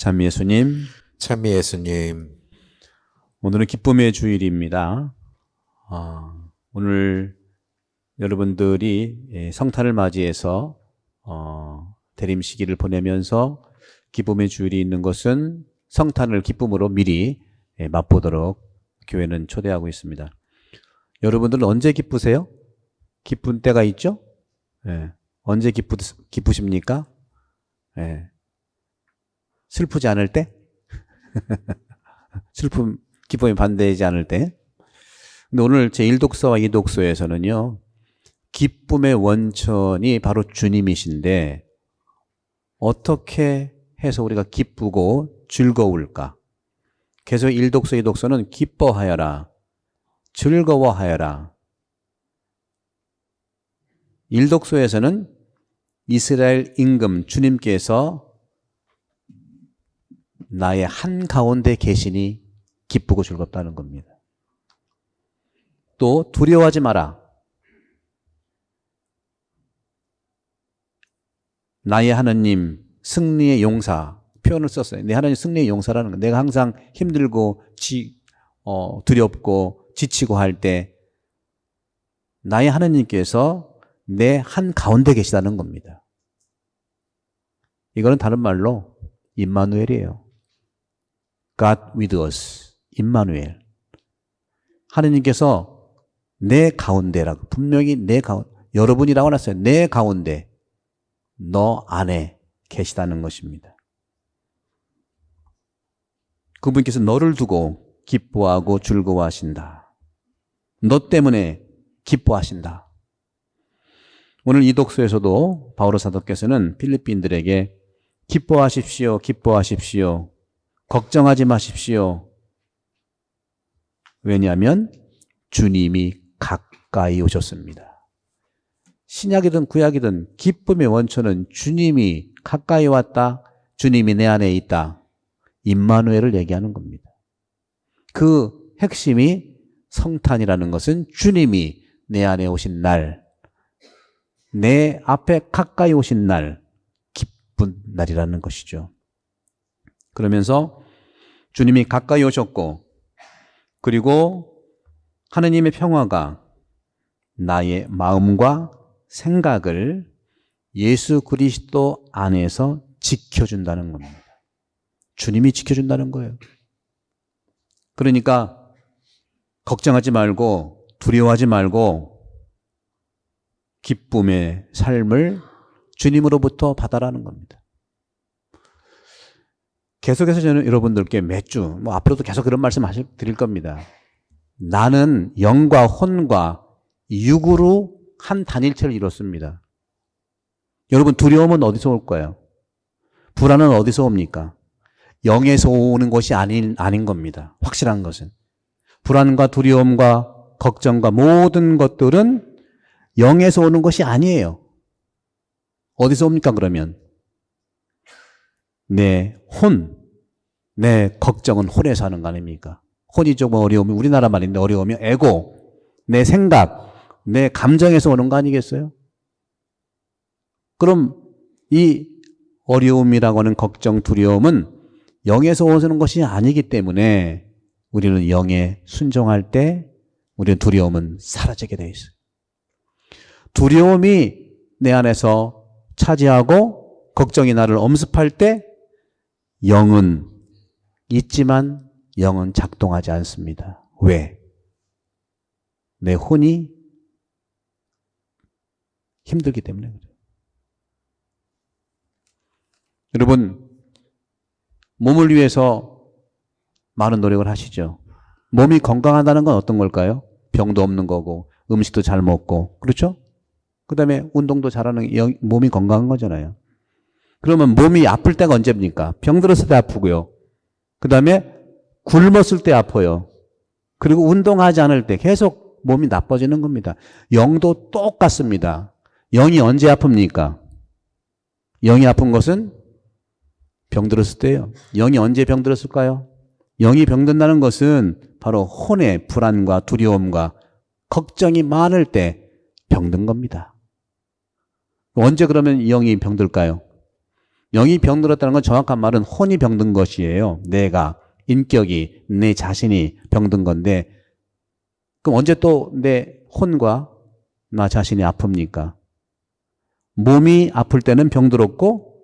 참 예수님, 참 예수님, 오늘은 기쁨의 주일입니다. 오늘 여러분들이 성탄을 맞이해서 대림 시기를 보내면서 기쁨의 주일이 있는 것은 성탄을 기쁨으로 미리 맛보도록 교회는 초대하고 있습니다. 여러분들은 언제 기쁘세요? 기쁜 때가 있죠? 언제 기쁘십니까? 슬프지 않을 때? 기쁨이 반대하지 않을 때. 근데 오늘 제1독서와 2독서에서는요, 기쁨의 원천이 바로 주님이신데, 어떻게 해서 우리가 기쁘고 즐거울까? 계속 1독서, 2독서는 기뻐하여라, 즐거워하여라. 1독서에서는 이스라엘 임금 주님께서 나의 한가운데 계시니 기쁘고 즐겁다는 겁니다. 또 두려워하지 마라. 나의 하나님 승리의 용사 표현을 썼어요. 내 하나님 승리의 용사라는 거. 내가 항상 힘들고 두렵고 지치고 할 때 나의 하나님께서 내 한가운데 계시다는 겁니다. 이거는 다른 말로 임마누엘이에요. God with us. 임마누엘. 하느님께서 내 가운데라고, 분명히 내 가운데, 여러분이라고 했어요. 내 가운데, 너 안에 계시다는 것입니다. 그분께서 너를 두고 기뻐하고 즐거워하신다. 너 때문에 기뻐하신다. 오늘 이 독서에서도 바오로 사도께서는 필리핀들에게 기뻐하십시오, 기뻐하십시오. 걱정하지 마십시오. 왜냐하면 주님이 가까이 오셨습니다. 신약이든 구약이든 기쁨의 원천은 주님이 가까이 왔다. 주님이 내 안에 있다. 임마누엘을 얘기하는 겁니다. 그 핵심이 성탄이라는 것은 주님이 내 안에 오신 날, 내 앞에 가까이 오신 날, 기쁜 날이라는 것이죠. 그러면서 주님이 가까이 오셨고, 그리고 하느님의 평화가 나의 마음과 생각을 예수 그리스도 안에서 지켜준다는 겁니다. 주님이 지켜준다는 거예요. 그러니까 걱정하지 말고 두려워하지 말고 기쁨의 삶을 주님으로부터 받아라는 겁니다. 계속해서 저는 여러분들께 매주, 앞으로도 계속 그런 말씀 드릴 겁니다. 나는 영과 혼과 육으로 한 단일체를 이뤘습니다. 여러분, 두려움은 어디서 올 거예요? 불안은 어디서 옵니까? 영에서 오는 것이 아닌 겁니다. 확실한 것은. 불안과 두려움과 걱정과 모든 것들은 영에서 오는 것이 아니에요. 어디서 옵니까, 그러면? 내 걱정은 혼에서 하는 거 아닙니까? 혼이 조금 어려우면, 우리나라 말인데 어려우면 에고, 내 생각, 내 감정에서 오는 거 아니겠어요? 그럼 이 어려움이라고 하는 걱정, 두려움은 영에서 오는 것이 아니기 때문에 우리는 영에 순종할 때 우리는 두려움은 사라지게 돼 있어요. 두려움이 내 안에서 차지하고 걱정이 나를 엄습할 때 영은 있지만 영은 작동하지 않습니다. 왜? 내 혼이 힘들기 때문에 그래요. 여러분, 몸을 위해서 많은 노력을 하시죠. 몸이 건강하다는 건 어떤 걸까요? 병도 없는 거고 음식도 잘 먹고, 그렇죠? 그 다음에 운동도 잘하는 몸이 건강한 거잖아요. 그러면 몸이 아플 때가 언제입니까? 병들었을 때 아프고요. 그 다음에 굶었을 때 아파요. 그리고 운동하지 않을 때 계속 몸이 나빠지는 겁니다. 영도 똑같습니다. 영이 언제 아픕니까? 영이 아픈 것은 병들었을 때예요. 영이 언제 병들었을까요? 영이 병든다는 것은 바로 혼의 불안과 두려움과 걱정이 많을 때 병든 겁니다. 언제 그러면 영이 병들까요? 영이 병들었다는 건 정확한 말은 혼이 병든 것이에요. 내가, 인격이, 내 자신이 병든 건데, 그럼 언제 또 내 혼과 나 자신이 아픕니까? 몸이 아플 때는 병들었고,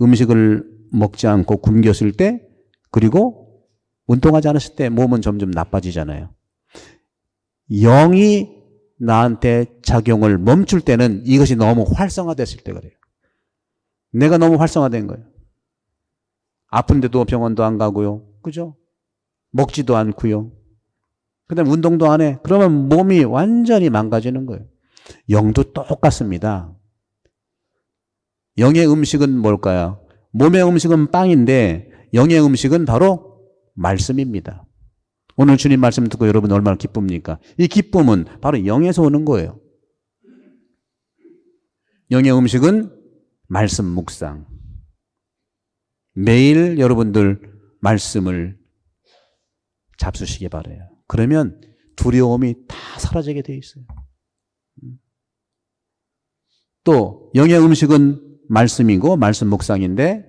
음식을 먹지 않고 굶겼을 때, 그리고 운동하지 않았을 때 몸은 점점 나빠지잖아요. 영이 나한테 작용을 멈출 때는 이것이 너무 활성화됐을 때 그래요. 내가 너무 활성화된 거예요. 아픈데도 병원도 안 가고요. 그죠? 먹지도 않고요. 그 다음에 운동도 안 해. 그러면 몸이 완전히 망가지는 거예요. 영도 똑같습니다. 영의 음식은 뭘까요? 몸의 음식은 빵인데 영의 음식은 바로 말씀입니다. 오늘 주님 말씀 듣고 여러분 얼마나 기쁩니까? 이 기쁨은 바로 영에서 오는 거예요. 영의 음식은 말씀 묵상. 매일 여러분들 말씀을 잡수시기 바라요. 그러면 두려움이 다 사라지게 돼 있어요. 또 영의 음식은 말씀이고 말씀 묵상인데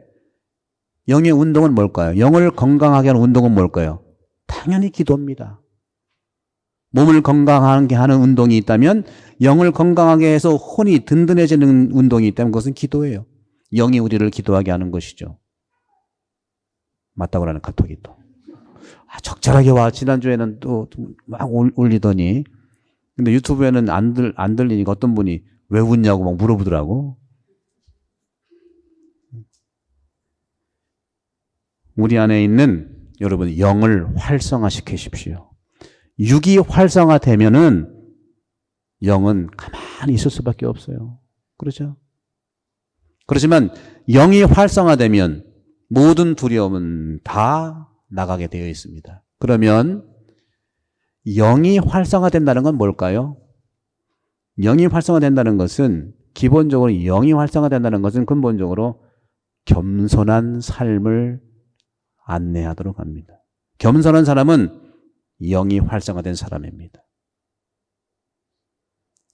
영의 운동은 뭘까요? 영을 건강하게 하는 운동은 뭘까요? 당연히 기도입니다. 몸을 건강하게 하는 운동이 있다면 영을 건강하게 해서 혼이 든든해지는 운동이 있다면 그것은 기도예요. 영이 우리를 기도하게 하는 것이죠. 맞다고 하는 카톡이 또. 적절하게 와. 지난주에는 또 막 올리더니. 근데 유튜브에는 안 들리니까 어떤 분이 왜 웃냐고 막 물어보더라고. 우리 안에 있는 여러분 영을 활성화시키십시오. 육이 활성화되면은 영은 가만히 있을 수밖에 없어요. 그렇죠? 그렇지만 영이 활성화되면 모든 두려움은 다 나가게 되어 있습니다. 그러면 영이 활성화된다는 건 뭘까요? 영이 활성화된다는 것은 기본적으로 영이 활성화된다는 것은 근본적으로 겸손한 삶을 안내하도록 합니다. 겸손한 사람은 영이 활성화된 사람입니다.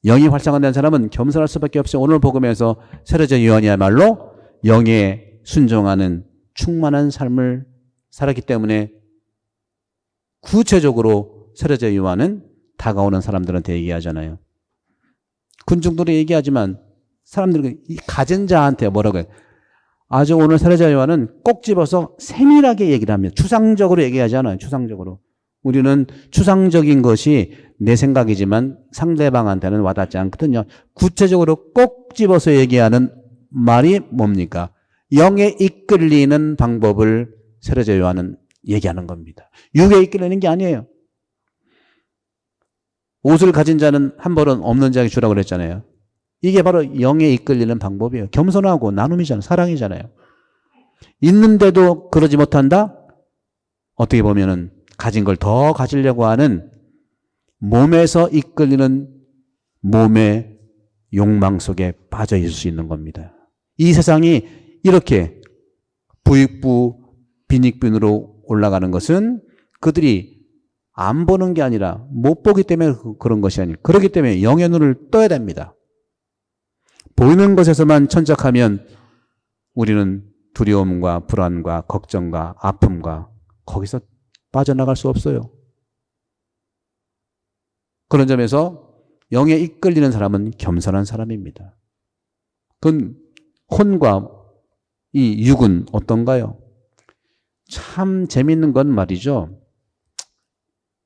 영이 활성화된 사람은 겸손할 수밖에 없어요. 오늘 복음에서 세례자 요한이야말로 영에 순종하는 충만한 삶을 살았기 때문에 구체적으로 세례자 요한은 다가오는 사람들한테 얘기하잖아요. 군중들이 얘기하지만 사람들은 이 가진 자한테 뭐라고 해요? 아주 오늘 세례자 요한은 꼭 집어서 세밀하게 얘기를 합니다. 추상적으로 얘기하지 않아요. 추상적으로. 우리는 추상적인 것이 내 생각이지만 상대방한테는 와닿지 않거든요. 구체적으로 꼭 집어서 얘기하는 말이 뭡니까? 영에 이끌리는 방법을 세례자 요한은 얘기하는 겁니다. 육에 이끌리는 게 아니에요. 옷을 가진 자는 한 벌은 없는 자에게 주라고 그랬잖아요. 이게 바로 영에 이끌리는 방법이에요. 겸손하고 나눔이잖아요. 사랑이잖아요. 있는데도 그러지 못한다? 어떻게 보면은 가진 걸 더 가지려고 하는 몸에서 이끌리는 몸의 욕망 속에 빠져 있을 수 있는 겁니다. 이 세상이 이렇게 부익부 빈익빈으로 올라가는 것은 그들이 안 보는 게 아니라 못 보기 때문에 그런 것이 아니에요. 그렇기 때문에 영의 눈을 떠야 됩니다. 보이는 것에서만 천착하면 우리는 두려움과 불안과 걱정과 아픔과 거기서 빠져나갈 수 없어요. 그런 점에서 영에 이끌리는 사람은 겸손한 사람입니다. 그건 혼과 이 육은 어떤가요? 참 재밌는 건 말이죠.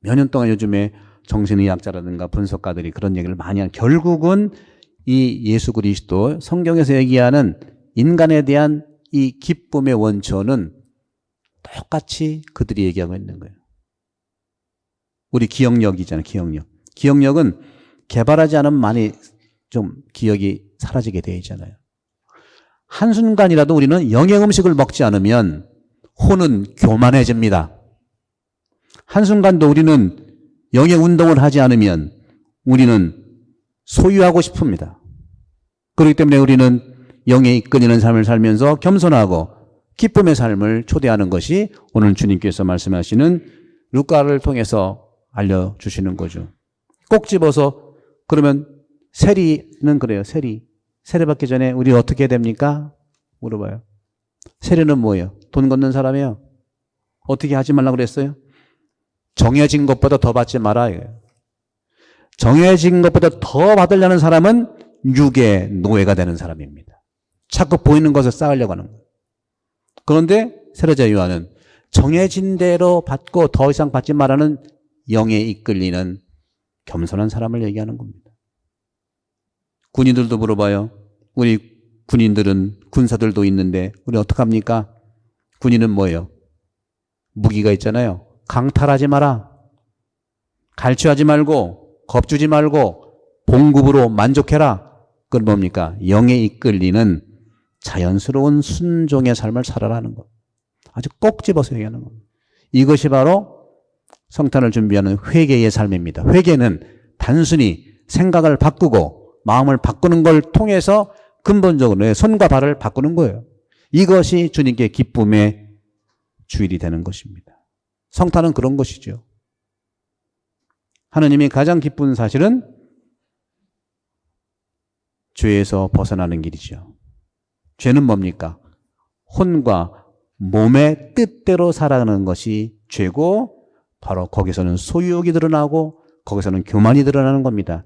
몇 년 동안 요즘에 정신의학자라든가 분석가들이 그런 얘기를 많이 하는 결국은 이 예수 그리스도 성경에서 얘기하는 인간에 대한 이 기쁨의 원천은 똑같이 그들이 얘기하고 있는 거예요. 우리 기억력이잖아요. 기억력. 기억력은 개발하지 않으면 많이 좀 기억이 사라지게 되어 있잖아요. 한순간이라도 우리는 영의 음식을 먹지 않으면 혼은 교만해집니다. 한순간도 우리는 영의 운동을 하지 않으면 우리는 소유하고 싶습니다. 그렇기 때문에 우리는 영에 이끌리는 삶을 살면서 겸손하고 기쁨의 삶을 초대하는 것이 오늘 주님께서 말씀하시는 루카를 통해서 알려주시는 거죠. 꼭 집어서 그러면 세리는 그래요. 세리 받기 전에 우리 어떻게 해야 됩니까? 물어봐요. 세례는 뭐예요? 돈 걷는 사람이에요. 어떻게 하지 말라고 그랬어요? 정해진 것보다 더 받지 마라. 이거예요. 정해진 것보다 더 받으려는 사람은 육의 노예가 되는 사람입니다. 자꾸 보이는 것을 쌓으려고 하는 거예요. 그런데 세례자 요한은 정해진 대로 받고 더 이상 받지 말라는 영에 이끌리는 겸손한 사람을 얘기하는 겁니다. 군인들도 물어봐요. 우리 군인들은 군사들도 있는데 우리 어떡합니까? 군인은 뭐예요? 무기가 있잖아요. 강탈하지 마라. 갈취하지 말고 겁주지 말고 봉급으로 만족해라. 그건 뭡니까? 영에 이끌리는 자연스러운 순종의 삶을 살아라는 것. 아주 꼭 집어서 얘기하는 겁니다. 이것이 바로 성탄을 준비하는 회개의 삶입니다. 회개는 단순히 생각을 바꾸고 마음을 바꾸는 걸 통해서 근본적으로 내 손과 발을 바꾸는 거예요. 이것이 주님께 기쁨의 주일이 되는 것입니다. 성탄은 그런 것이죠. 하느님이 가장 기쁜 사실은 죄에서 벗어나는 길이죠. 죄는 뭡니까? 혼과 몸의 뜻대로 살아가는 것이 죄고 바로 거기서는 소유욕이 드러나고 거기서는 교만이 드러나는 겁니다.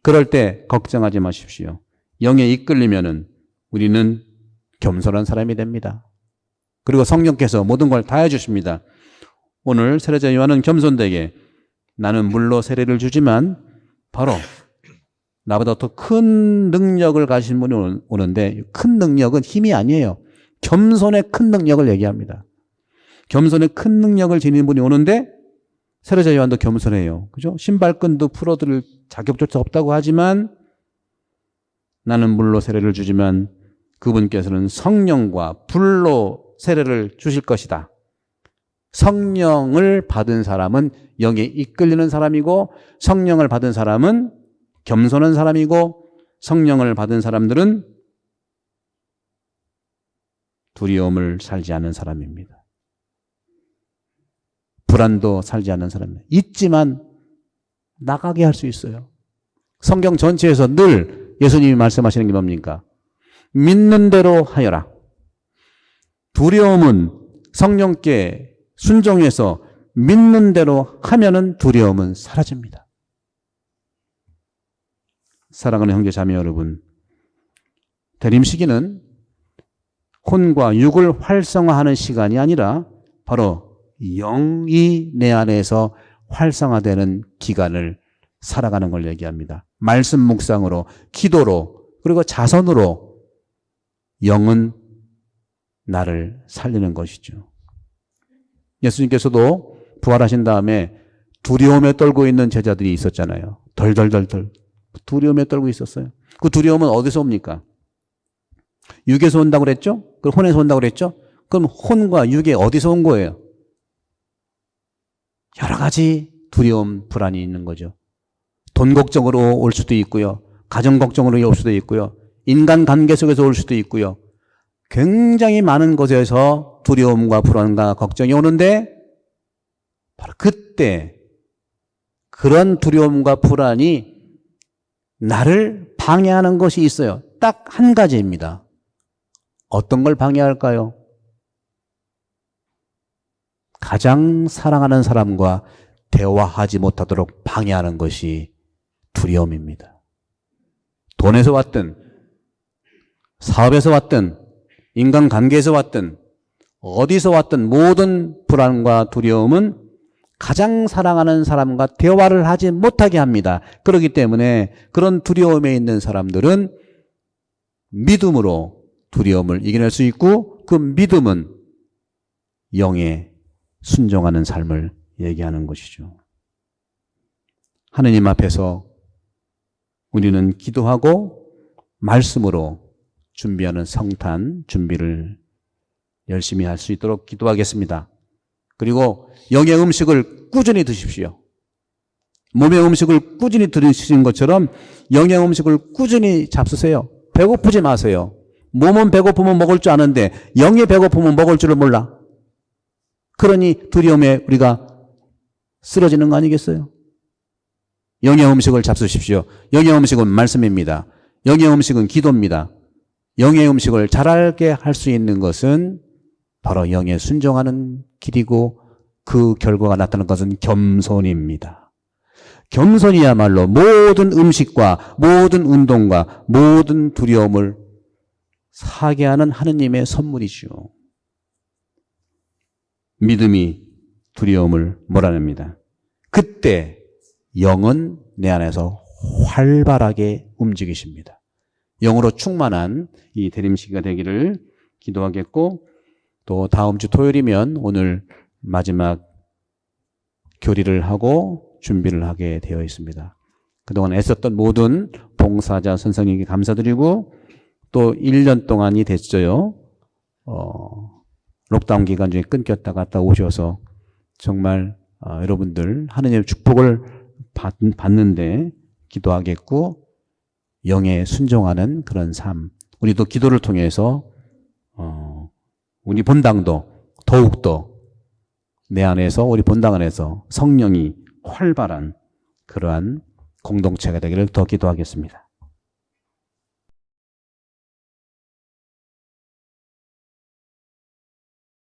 그럴 때 걱정하지 마십시오. 영에 이끌리면은 우리는 겸손한 사람이 됩니다. 그리고 성령께서 모든 걸 다 해주십니다. 오늘 세례자 요한은 겸손되게 나는 물로 세례를 주지만 바로 나보다 더 큰 능력을 가진 분이 오는데 큰 능력은 힘이 아니에요. 겸손의 큰 능력을 얘기합니다. 겸손의 큰 능력을 지닌 분이 오는데 세례자 요한도 겸손해요. 그죠? 신발끈도 풀어드릴 자격조차 없다고 하지만 나는 물로 세례를 주지만 그분께서는 성령과 불로 세례를 주실 것이다. 성령을 받은 사람은 영에 이끌리는 사람이고 성령을 받은 사람은 겸손한 사람이고 성령을 받은 사람들은 두려움을 살지 않는 사람입니다. 불안도 살지 않는 사람입니다. 있지만 나가게 할 수 있어요. 성경 전체에서 늘 예수님이 말씀하시는 게 뭡니까? 믿는 대로 하여라. 두려움은 성령께 순종해서 믿는 대로 하면은 두려움은 사라집니다. 사랑하는 형제 자매 여러분, 대림 시기는 혼과 육을 활성화하는 시간이 아니라 바로 영이 내 안에서 활성화되는 기간을 살아가는 걸 얘기합니다. 말씀 묵상으로, 기도로, 그리고 자선으로 영은 나를 살리는 것이죠. 예수님께서도 부활하신 다음에 두려움에 떨고 있는 제자들이 있었잖아요. 덜덜덜덜 두려움에 떨고 있었어요. 그 두려움은 어디서 옵니까? 육에서 온다고 그랬죠? 그럼 혼에서 온다고 그랬죠? 그럼 혼과 육이 어디서 온 거예요? 여러 가지 두려움, 불안이 있는 거죠. 돈 걱정으로 올 수도 있고요. 가정 걱정으로 올 수도 있고요. 인간 관계 속에서 올 수도 있고요. 굉장히 많은 곳에서 두려움과 불안과 걱정이 오는데 바로 그때 그런 두려움과 불안이 나를 방해하는 것이 있어요. 딱 한 가지입니다. 어떤 걸 방해할까요? 가장 사랑하는 사람과 대화하지 못하도록 방해하는 것이 두려움입니다. 돈에서 왔든 사업에서 왔든 인간관계에서 왔든 어디서 왔든 모든 불안과 두려움은 가장 사랑하는 사람과 대화를 하지 못하게 합니다. 그렇기 때문에 그런 두려움에 있는 사람들은 믿음으로 두려움을 이겨낼 수 있고 그 믿음은 영에 순종하는 삶을 얘기하는 것이죠. 하느님 앞에서 우리는 기도하고 말씀으로 준비하는 성탄 준비를 열심히 할 수 있도록 기도하겠습니다. 그리고 영의 음식을 꾸준히 드십시오. 몸의 음식을 꾸준히 드시는 것처럼 영의 음식을 꾸준히 잡수세요. 배고프지 마세요. 몸은 배고프면 먹을 줄 아는데 영이 배고프면 먹을 줄을 몰라. 그러니 두려움에 우리가 쓰러지는 거 아니겠어요? 영의 음식을 잡수십시오. 영의 음식은 말씀입니다. 영의 음식은 기도입니다. 영의 음식을 잘 알게 할 수 있는 것은 바로 영에 순종하는 길이고 그 결과가 나타나는 것은 겸손입니다. 겸손이야말로 모든 음식과 모든 운동과 모든 두려움을 사게 하는 하느님의 선물이죠. 믿음이 두려움을 몰아냅니다. 그때 영은 내 안에서 활발하게 움직이십니다. 영으로 충만한 이 대림시기가 되기를 기도하겠고, 또 다음 주 토요일이면 오늘 마지막 교리를 하고 준비를 하게 되어 있습니다. 그동안 애썼던 모든 봉사자 선생님께 감사드리고, 또 1년 동안이 됐어요. 록다운 기간 중에 끊겼다가 갔다 오셔서 정말 여러분들 하느님의 축복을 받는데 기도하겠고, 영에 순종하는 그런 삶, 우리도 기도를 통해서 우리 본당도 더욱더 내 안에서, 우리 본당 안에서 성령이 활발한 그러한 공동체가 되기를 더 기도하겠습니다.